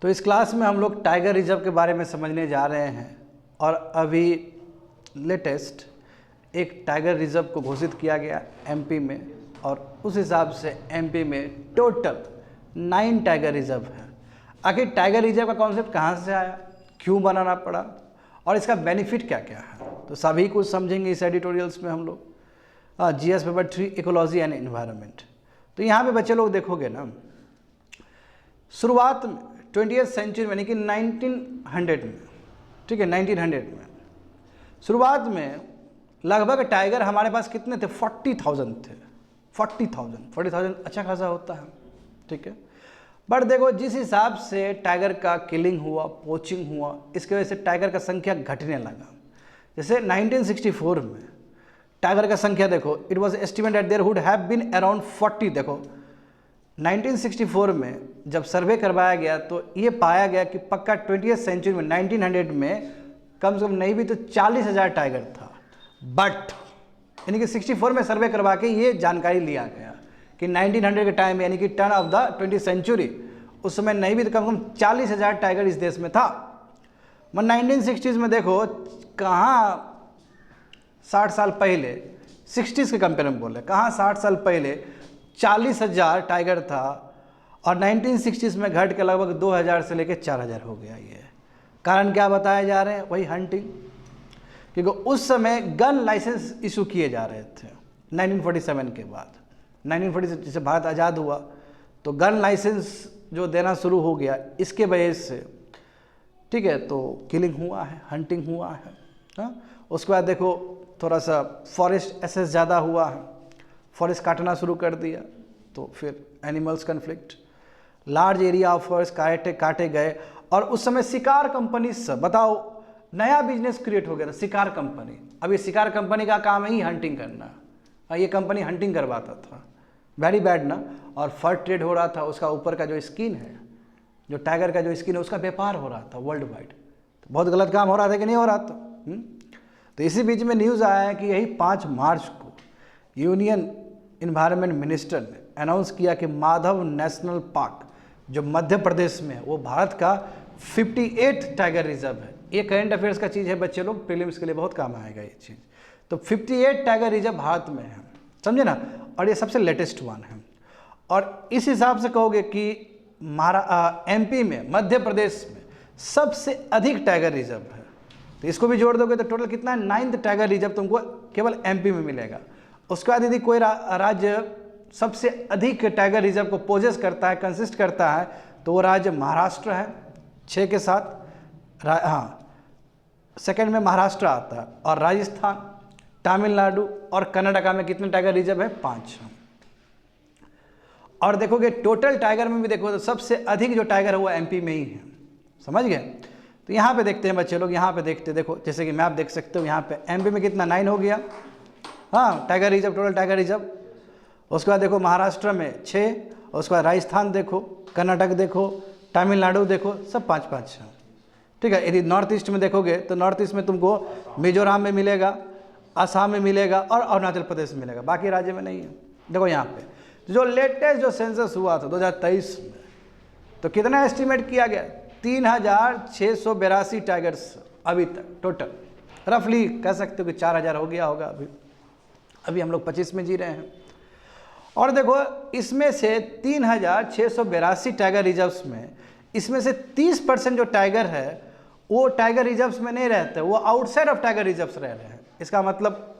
तो इस क्लास में हम लोग टाइगर रिजर्व के बारे में समझने जा रहे हैं और अभी लेटेस्ट एक टाइगर रिजर्व को घोषित किया गया एमपी में और उस हिसाब से एमपी में टोटल 9 टाइगर रिजर्व है। आखिर टाइगर रिजर्व का कॉन्सेप्ट कहाँ से आया, क्यों बनाना पड़ा और इसका बेनिफिट क्या क्या है, तो सभी कुछ समझेंगे इस एडिटोरियल्स में हम लोग। GS paper 3 ecology and environment. तो यहाँ पे बच्चे लोग देखोगे ना, शुरुआत में 20th सेंचुरी में यानी कि 1900 में, ठीक है 1900 में शुरुआत में लगभग टाइगर हमारे पास कितने थे, 40,000 थे। 40,000 अच्छा खासा होता है, ठीक है। बट देखो जिस हिसाब से टाइगर का किलिंग हुआ, पोचिंग हुआ, इसकी वजह से टाइगर का संख्या घटने लगा। जैसे 1964 में टाइगर का संख्या देखो, it was estimated there would have been around 40। देखो 1964 में जब सर्वे करवाया गया तो ये पाया गया कि पक्का 20th सेंचुरी में 1900 में कम से कम नहीं भी तो 40,000 टाइगर था। बट यानी कि 64 में सर्वे करवा के ये जानकारी लिया गया कि 1900 के टाइम यानी कि turn off the 20th century, उस समय नहीं भी तो कम से कम 40,000 टाइगर इस देश में था। मैं 1960s में देखो कहाँ 60 साल पहले, 60s के कंपेयर में बोले, कहाँ 60 साल पहले 40,000 टाइगर था और 1960s में घट के लगभग 2,000 से लेकर 4,000 हो गया। ये कारण क्या बताए जा रहे हैं, वही हंटिंग, क्योंकि उस समय गन लाइसेंस इशू किए जा रहे थे 1947 के बाद। 1947 जैसे भारत आज़ाद हुआ तो गन लाइसेंस जो देना शुरू हो गया, इसके वजह से, ठीक है, तो किलिंग हुआ है, हंटिंग हुआ है। हाँ, उसके बाद देखो थोड़ा सा फॉरेस्ट एसेस ज़्यादा हुआ है, फॉरेस्ट काटना शुरू कर दिया तो फिर animals conflict, large area of forest काटे गए। और उस समय शिकार कंपनी से, बताओ, नया बिजनेस क्रिएट हो गया था, शिकार कंपनी। अब ये शिकार कंपनी का काम है ही हंटिंग करना। ये कंपनी हंटिंग करवाता था, वेरी बैड ना। और फर ट्रेड हो रहा था, उसका ऊपर का जो स्किन है, जो टाइगर का जो स्किन है, उसका व्यापार हो रहा था वर्ल्ड वाइड। तो बहुत गलत काम हो रहा था कि नहीं हो रहा था। तो इसी बीच में न्यूज़ आया है कि यही 5 मार्च को यूनियन इन्वायरमेंट मिनिस्टर ने अनाउंस किया कि माधव नेशनल पार्क जो मध्य प्रदेश में है, वो भारत का 58 टाइगर रिजर्व है। ये करंट अफेयर्स का चीज़ है बच्चे लोग, प्रीलिम्स के लिए बहुत काम आएगा ये चीज़। तो 58 टाइगर रिजर्व भारत में है, समझे ना, और ये सबसे लेटेस्ट वन है। और इस हिसाब से कहोगे कि एमपी में, मध्य प्रदेश में सबसे अधिक टाइगर रिजर्व है, तो इसको भी जोड़ दोगे तो टोटल कितना है, 9th टाइगर रिजर्व तुमको केवल एमपी में मिलेगा। उसके बाद यदि कोई राज्य सबसे अधिक टाइगर रिजर्व को पोजेस करता है, कंसिस्ट करता है, तो वो राज्य महाराष्ट्र है 6 के साथ। हाँ, सेकंड में महाराष्ट्र आता है, और राजस्थान, तमिलनाडु और कर्नाटका में कितने टाइगर रिजर्व है, 5। और देखोगे टोटल टाइगर में भी देखो तो सबसे अधिक जो टाइगर है वो एमपी में ही है, समझ गए। तो यहाँ पे देखते हैं बच्चे लोग, यहाँ पे देखते, देखो जैसे कि मैप देख सकते हो, यहाँ पे एमपी में कितना 9 हो गया, हाँ, tiger reserve, total tiger reserve. उसके बाद देखो महाराष्ट्र में 6, उसके बाद राजस्थान देखो, कर्नाटक देखो, तमिलनाडु देखो, सब 5-5 है, ठीक है। यदि नॉर्थ ईस्ट में देखोगे तो नॉर्थ ईस्ट में तुमको मिजोरम में मिलेगा, असम में मिलेगा और अरुणाचल प्रदेश में मिलेगा, बाकी राज्य में नहीं है। देखो यहाँ पे जो लेटेस्ट जो सेंसस हुआ था 2023 में, तो कितना एस्टिमेट किया गया, 3,682 टाइगर्स अभी तक टोटल, रफली कह सकते हो कि 4,000 हो गया होगा। अभी हम लोग 25 में जी रहे हैं। और देखो इसमें से 3,682 टाइगर रिजर्व्स में, इसमें से 30% जो टाइगर है वो टाइगर रिजर्व्स में नहीं रहते, वो आउटसाइड ऑफ टाइगर रिजर्व्स रह रहे हैं। इसका मतलब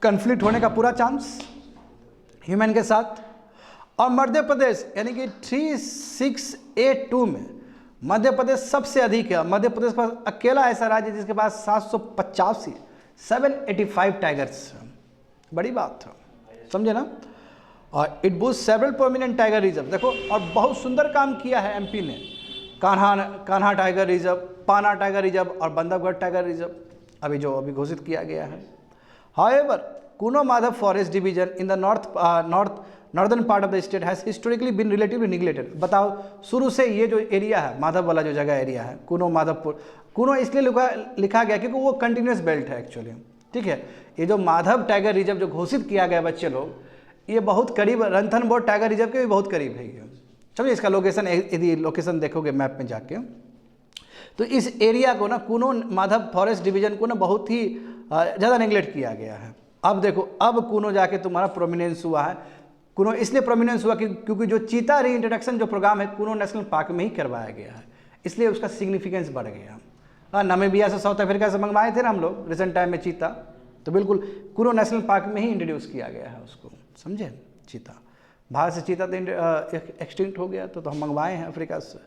कन्फ्लिक्ट होने का पूरा चांस ह्यूमन के साथ। और मध्य प्रदेश यानी कि 3682 में मध्य प्रदेश सबसे अधिक है। मध्य प्रदेश का अकेला ऐसा राज्य जिसके पास 785 टाइगर्स हैं, बड़ी बात है, समझे ना। और it boost several prominent tiger reserve. देखो और बहुत सुंदर काम किया है एमपी ने, Kanha tiger reserve, Panna tiger reserve और बंधवगढ़ टाइगर रिजर्व अभी घोषित किया गया है। However Kuno Madhav forest division in the northern part of the state has historically been relatively neglected. बताओ, शुरू से ये जो एरिया है, माधव वाला जो जगह एरिया है, कुनो माधवपुर, कुनो इसलिए लिखा गया क्योंकि वो कंटिन्यूस बेल्ट है एक्चुअली, ठीक है। ये जो माधव टाइगर रिजर्व जो घोषित किया गया बच्चे लोग, ये बहुत करीब रणथंबोर टाइगर रिजर्व के भी बहुत करीब है ये, समझिए इसका लोकेशन, यदि लोकेशन देखोगे मैप में जाके तो इस एरिया को ना कुनो माधव फॉरेस्ट डिवीजन को ना बहुत ही ज़्यादा नेगलेक्ट किया गया है। अब देखो, अब कुनो जाके तुम्हारा प्रोमिनेंस हुआ है। कुनो इसलिए प्रोमिनेंस हुआ क्योंकि जो चीता री इंट्रोडक्शन जो प्रोग्राम है कुनो नेशनल पार्क में ही करवाया गया है, इसलिए उसका सिग्निफिकेंस बढ़ गया। नामीबिया से साउथ अफ्रीका से मंगवाए थे ना हम लोग रिसेंट टाइम में चीता, तो बिल्कुल कुनो नेशनल पार्क में ही इंट्रोड्यूस किया गया है उसको, समझे। चीता भारत से चीता तो एक्सटिंक्ट हो गया, तो हम मंगवाए हैं अफ्रीका से।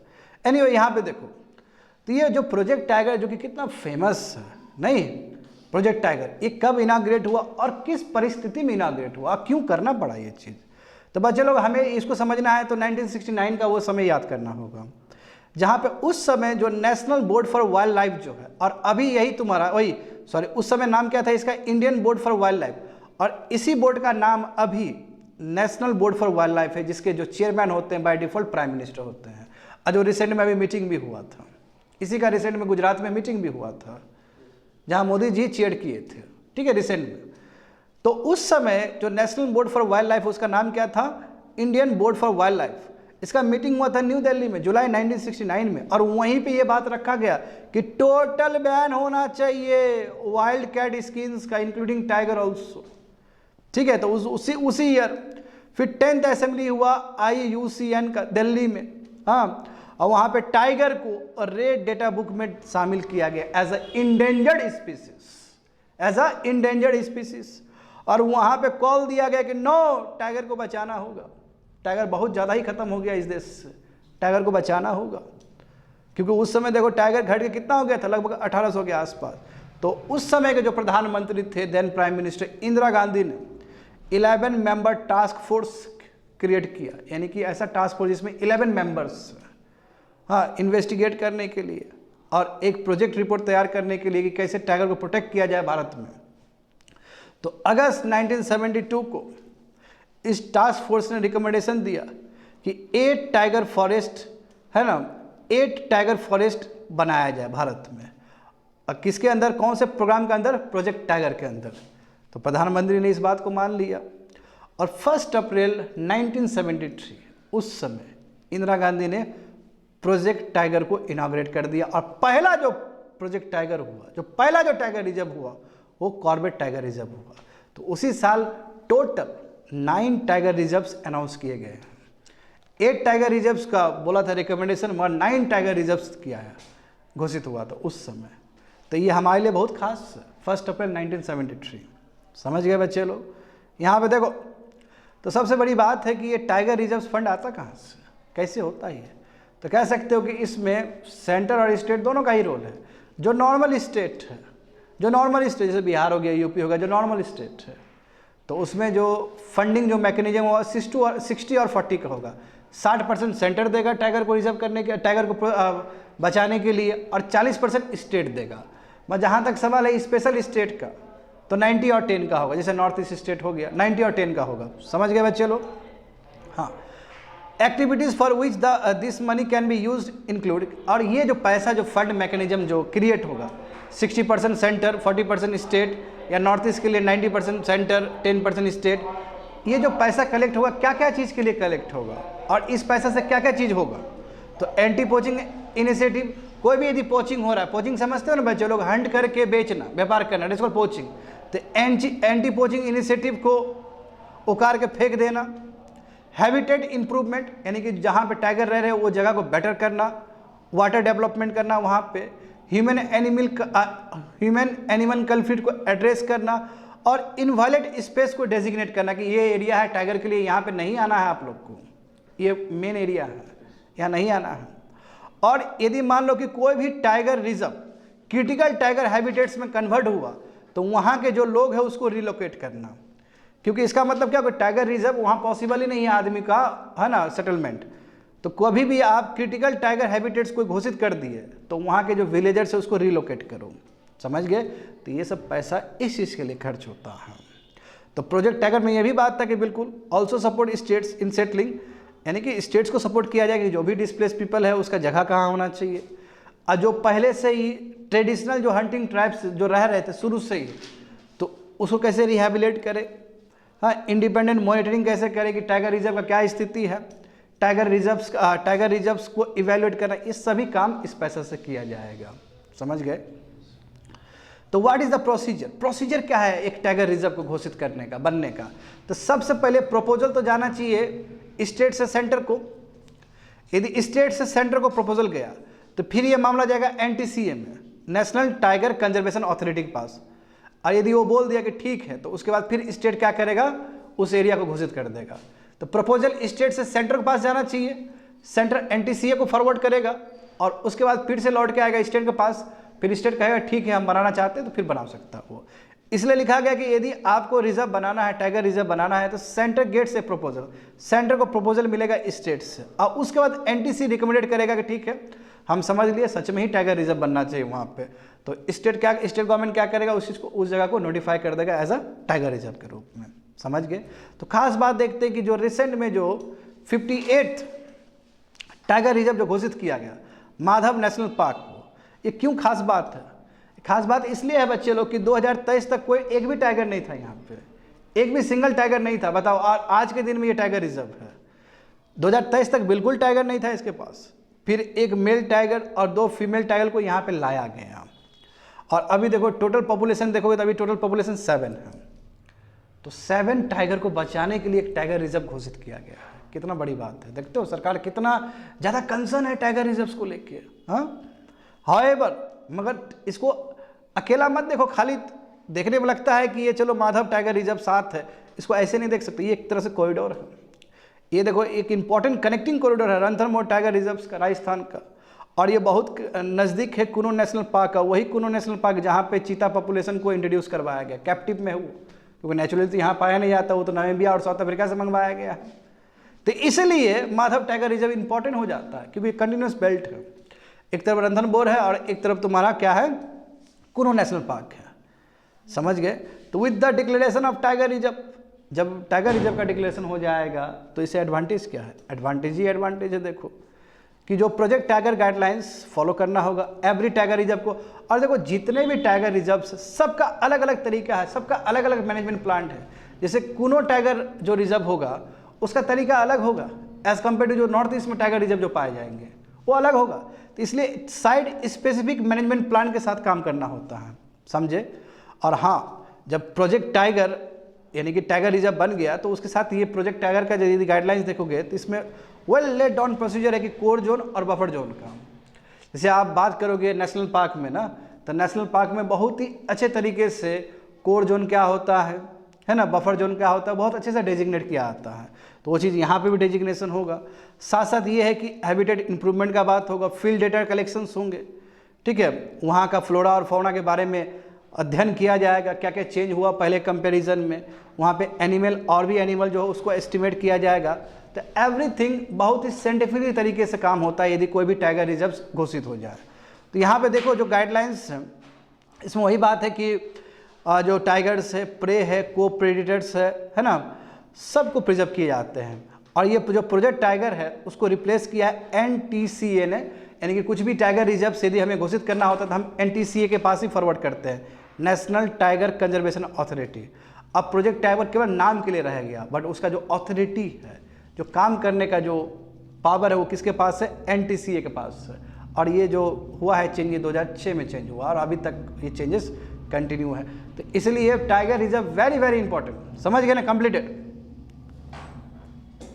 एनीवे यहाँ पे देखो, तो ये जो प्रोजेक्ट टाइगर जो कि कितना फेमस है, नहीं प्रोजेक्ट टाइगर, ये कब इनाग्रेट हुआ और किस परिस्थिति में इनाग्रेट हुआ, क्यों करना पड़ा ये चीज़। तो बच्चे लोग हमें इसको समझना है तो 1969 का वो समय याद करना होगा, जहाँ पे उस समय जो national board for wild life जो है, और अभी यही तुम्हारा उस समय नाम क्या था इसका, Indian board for wild life, और इसी बोर्ड का नाम अभी national board for wild life है, जिसके जो चेयरमैन होते हैं बाय डिफॉल्ट प्राइम मिनिस्टर होते हैं। और जो रिसेंट में अभी मीटिंग भी हुआ था, इसी का रिसेंट में गुजरात में मीटिंग भी हुआ था, जहाँ मोदी जी चेयर किए थे, ठीक है, रिसेंट में। तो उस समय जो national board for wild life उसका नाम क्या था, Indian board for wild life. इसका मीटिंग हुआ था न्यू दिल्ली में जुलाई 1969 में, और वहीं पे ये बात रखा गया कि टोटल बैन होना चाहिए वाइल्ड कैट स्किन्स का, इंक्लूडिंग टाइगर ऑल्सो, ठीक है। तो उसी ईयर फिर 10th असेंबली हुआ IUCN का दिल्ली में, हाँ, और वहाँ पे टाइगर को रेड डेटा बुक में शामिल किया गया एज अ इंडेंजर्ड स्पीसीज, और वहाँ पे कॉल दिया गया कि नो, टाइगर को बचाना होगा, टाइगर बहुत ज़्यादा ही खत्म हो गया इस देश से, टाइगर को बचाना होगा। क्योंकि उस समय देखो टाइगर घट के कितना हो गया था, लगभग 1800 के आसपास। तो उस समय के जो प्रधानमंत्री थे then prime minister Indira Gandhi ने 11 मेंबर टास्क फोर्स क्रिएट किया, यानी कि ऐसा टास्क फोर्स जिसमें 11 मेंबर्स, हाँ, इन्वेस्टिगेट करने के लिए और एक प्रोजेक्ट रिपोर्ट तैयार करने के लिए कि कैसे टाइगर को प्रोटेक्ट किया जाए भारत में। तो अगस्त 1972 को इस टास्क फोर्स ने रिकमेंडेशन दिया कि 8 टाइगर फॉरेस्ट, है ना, 8 टाइगर फॉरेस्ट बनाया जाए भारत में। और किसके अंदर, कौन से प्रोग्राम के अंदर, प्रोजेक्ट टाइगर के अंदर। तो प्रधानमंत्री ने इस बात को मान लिया, और 1 अप्रैल 1973 उस समय इंदिरा गांधी ने प्रोजेक्ट टाइगर को इनाग्रेट कर दिया, और पहला जो प्रोजेक्ट टाइगर हुआ, जो पहला जो टाइगर रिजर्व हुआ, वो कॉर्बेट टाइगर रिजर्व हुआ। तो उसी साल टोटल 9 टाइगर रिजर्व्स अनाउंस किए गए हैं। 8 टाइगर रिजर्व्स का बोला था रिकमेंडेशन, मगर 9 टाइगर रिजर्व्स किया है, घोषित हुआ था उस समय। तो ये हमारे लिए बहुत खास है, 1 अप्रैल 1973, समझ गए बच्चे लोग। यहाँ पे देखो, तो सबसे बड़ी बात है कि ये टाइगर रिजर्व्स फंड आता कहाँ से, कैसे होता है। तो कह सकते हो कि इसमें सेंटर और स्टेट दोनों का ही रोल है। जो नॉर्मल स्टेट है, जैसे बिहार हो गया, यूपी हो गया, जो नॉर्मल स्टेट है, तो उसमें जो फंडिंग जो मैकेनिज्म होगा 60 और 40 का होगा। 60% सेंटर देगा टाइगर को रिजर्व करने के, टाइगर को बचाने के लिए, और 40% स्टेट देगा। मगर जहाँ तक सवाल है स्पेशल स्टेट का, तो 90 और 10 का होगा। जैसे नॉर्थ ईस्ट स्टेट हो गया, 90 और 10 का होगा, समझ गए बच्चे लोग। हाँ, activities for which this money can be use include, और ये जो पैसा जो फंड मैकेनिज्म जो क्रिएट होगा, 60% सेंटर, 40% स्टेट, या नॉर्थ ईस्ट के लिए 90% सेंटर, 10% स्टेट। ये जो पैसा कलेक्ट होगा, क्या क्या चीज़ के लिए कलेक्ट होगा, और इस पैसा से क्या क्या चीज़ होगा। तो एंटी पोचिंग इनिशिएटिव, कोई भी यदि पोचिंग हो रहा है, पोचिंग समझते हो ना बच्चे लोग, हंट करके बेचना, व्यापार करना, इसको पोचिंग। तो एंटी पोचिंग इनिशिएटिव को उखाड़ के फेंक देना। हैबिटेट इंप्रूवमेंट, यानी कि जहाँ पे टाइगर रह रहे हैं वो जगह को बेटर करना, वाटर डेवलपमेंट करना वहाँ पे, ह्यूमन एनिमल कन्फ्लिक्ट को एड्रेस करना, और इनवायलेट स्पेस को डेजिग्नेट करना कि ये एरिया है टाइगर के लिए, यहाँ पे नहीं आना है आप लोग को, ये मेन एरिया है, यहाँ नहीं आना है। और यदि मान लो कि कोई भी tiger reserve critical tiger habitats में कन्वर्ट हुआ, तो वहाँ के जो लोग हैं उसको रिलोकेट करना, क्योंकि इसका मतलब क्या, कोई टाइगर रिजर्व वहाँ पॉसिबल ही नहीं है आदमी का, है ना, सेटलमेंट। तो कभी भी आप क्रिटिकल टाइगर हैबिटेट्स को घोषित कर दिए, तो वहाँ के जो विलेजर्स है उसको रिलोकेट करो, समझ गए। तो ये सब पैसा इस चीज़ के लिए खर्च होता है। तो प्रोजेक्ट टाइगर में ये भी बात था कि बिल्कुल also support states in settling, यानी कि स्टेट्स को सपोर्ट किया जाए कि जो भी डिस्प्लेस पीपल है उसका जगह कहाँ होना चाहिए, और जो पहले से ही ट्रेडिशनल जो हंटिंग ट्राइब्स जो रह रहे थे शुरू से ही, तो उसको कैसे रिहेबिलिट करे। हाँ, इंडिपेंडेंट मॉनिटरिंग कैसे करे कि टाइगर रिजर्व का क्या स्थिति है, टाइगर रिजर्व्स को इवेल्युएट करना, ये सभी काम इस पैसे से किया जाएगा। समझ गए? तो what is the procedure? Procedure क्या है एक टाइगर रिजर्व को घोषित करने का, बनने का? तो सबसे पहले प्रपोजल तो जाना चाहिए स्टेट से सेंटर को। यदि स्टेट से सेंटर को प्रपोजल गया तो फिर ये मामला जाएगा NTCA में, नेशनल टाइगर कंजर्वेशन अथॉरिटी के पास। और यदि वो बोल दिया कि ठीक है तो उसके बाद फिर स्टेट क्या करेगा, उस एरिया को घोषित कर देगा। तो प्रपोजल स्टेट से सेंटर के पास जाना चाहिए, सेंटर NTCA को फॉरवर्ड करेगा और उसके बाद फिर से लौट के आएगा स्टेट के पास, फिर स्टेट कहेगा ठीक है हम बनाना चाहते हैं तो फिर बना सकता है वो। इसलिए लिखा गया कि यदि आपको रिजर्व बनाना है, टाइगर रिजर्व बनाना है, तो सेंटर गेट से प्रपोजल, सेंटर को प्रपोजल मिलेगा स्टेट से और उसके बाद NTC रिकमेंडेड करेगा कि ठीक है हम समझ लिए सच में ही टाइगर रिजर्व बनना चाहिए वहाँ पे। तो स्टेट गवर्नमेंट क्या करेगा, उस चीज़ को, उस जगह को नोटिफाई कर देगा एज अ टाइगर रिजर्व के रूप में। समझ गए? तो खास बात देखते हैं कि जो रिसेंट में जो 58 टाइगर रिजर्व जो घोषित किया गया माधव नेशनल पार्क को, ये क्यों खास बात है? खास बात इसलिए है बच्चे लोग कि 2023 तक कोई एक भी टाइगर नहीं था यहाँ पे, एक भी सिंगल टाइगर नहीं था। बताओ आज के दिन में ये टाइगर रिजर्व है। 2023 तक बिल्कुल टाइगर नहीं था इसके पास, फिर एक मेल टाइगर और 2 फीमेल टाइगर को यहाँ पे लाया गया और अभी देखो टोटल पॉपुलेशन देखोगे तो अभी टोटल पॉपुलेशन 7 है। तो 7 टाइगर को बचाने के लिए एक टाइगर रिजर्व घोषित किया गया है। कितना बड़ी बात है, देखते हो सरकार कितना ज़्यादा कंसर्न है टाइगर रिजर्व्स को लेके। हाँ, हाउएवर मगर इसको अकेला मत देखो, खाली देखने में लगता है कि ये चलो माधव टाइगर रिजर्व साथ है, इसको ऐसे नहीं देख सकते। ये एक तरह से कॉरिडोर है। ये देखो एक इंपॉर्टेंट कनेक्टिंग कॉरिडोर है रणथंभौर टाइगर रिजर्व्स का, राजस्थान का, और ये बहुत नज़दीक है कुनो नेशनल पार्क का, वही कुनो नेशनल पार्क जहाँ पे चीता पॉपुलेशन को इंट्रोड्यूस करवाया गया, कैप्टिव में है वो, क्योंकि नेचुरली तो यहाँ पाया नहीं जाता, वो तो नामीबिया और साउथ अफ्रीका से मंगवाया गया है। तो इसलिए माधव टाइगर रिजर्व इंपॉर्टेंट हो जाता है क्योंकि कंटिन्यूस बेल्ट है, एक तरफ रणथंभौर है और एक तरफ तुम्हारा क्या है, कुनो नेशनल पार्क है। समझ गए? तो with the declaration of tiger reserve, जब टाइगर रिजर्व का डिक्लेरेशन हो जाएगा तो इससे एडवांटेज क्या है? एडवांटेज ही एडवांटेज है। देखो कि जो प्रोजेक्ट टाइगर गाइडलाइंस फॉलो करना होगा एवरी टाइगर रिजर्व को। और देखो जितने भी टाइगर रिजर्व्स सबका अलग अलग तरीका है, सबका अलग अलग मैनेजमेंट प्लान है। जैसे कुनो टाइगर जो रिजर्व होगा उसका तरीका अलग होगा एज कम्पेयर टू जो नॉर्थ ईस्ट में टाइगर रिजर्व जो पाए जाएंगे वो अलग होगा। तो इसलिए साइड स्पेसिफिक मैनेजमेंट प्लान के साथ काम करना होता है। समझे? और हाँ, जब प्रोजेक्ट टाइगर यानी कि टाइगर रिजर्व बन गया तो उसके साथ ये प्रोजेक्ट टाइगर का यदि गाइडलाइंस देखोगे तो इसमें वेल लेड डाउन प्रोसीजर है कि कोर जोन और बफर जोन का। जैसे आप बात करोगे नेशनल पार्क में ना, तो नेशनल पार्क में बहुत ही अच्छे तरीके से कोर जोन क्या होता है ना, बफर जोन क्या होता है, बहुत अच्छे से डेजिग्नेट किया जाता है। तो वो चीज़ यहाँ पे भी डेजिग्नेशन होगा। साथ साथ ये है कि हैबिटेट इंप्रूवमेंट का बात होगा, फील्ड डेटा कलेक्शंस होंगे, ठीक है, वहाँ का फ्लोरा और फौना के बारे में अध्ययन किया जाएगा, क्या क्या चेंज हुआ पहले कंपैरिजन में, वहाँ पे एनिमल और भी एनिमल जो है उसको एस्टिमेट किया जाएगा। तो एवरीथिंग बहुत ही साइंटिफिक तरीके से काम होता है यदि कोई भी टाइगर रिजर्व घोषित हो जाए। तो यहाँ पे देखो जो गाइडलाइंस हैं इसमें वही बात है कि जो टाइगर्स है, प्रे है, को प्रेडिटर्स है ना, सबको प्रिजर्व किए जाते हैं। और ये जो प्रोजेक्ट टाइगर है उसको रिप्लेस किया है NTCA ने, यानी कि कुछ भी टाइगर रिजर्व यदि हमें घोषित करना होता तो हम NTCA के पास ही फॉरवर्ड करते हैं, नेशनल टाइगर कंजर्वेशन अथॉरिटी। अब प्रोजेक्ट टाइगर केवल नाम के लिए रह गया, बट उसका जो अथॉरिटी है, जो काम करने का जो पावर है वो किसके पास है? NTCA के पास है। और ये जो हुआ है चेंज, ये 2006 में चेंज हुआ और अभी तक ये चेंजेस कंटिन्यू है। तो इसलिए tiger reserve very very important. समझ गए ना? कंप्लीटेड।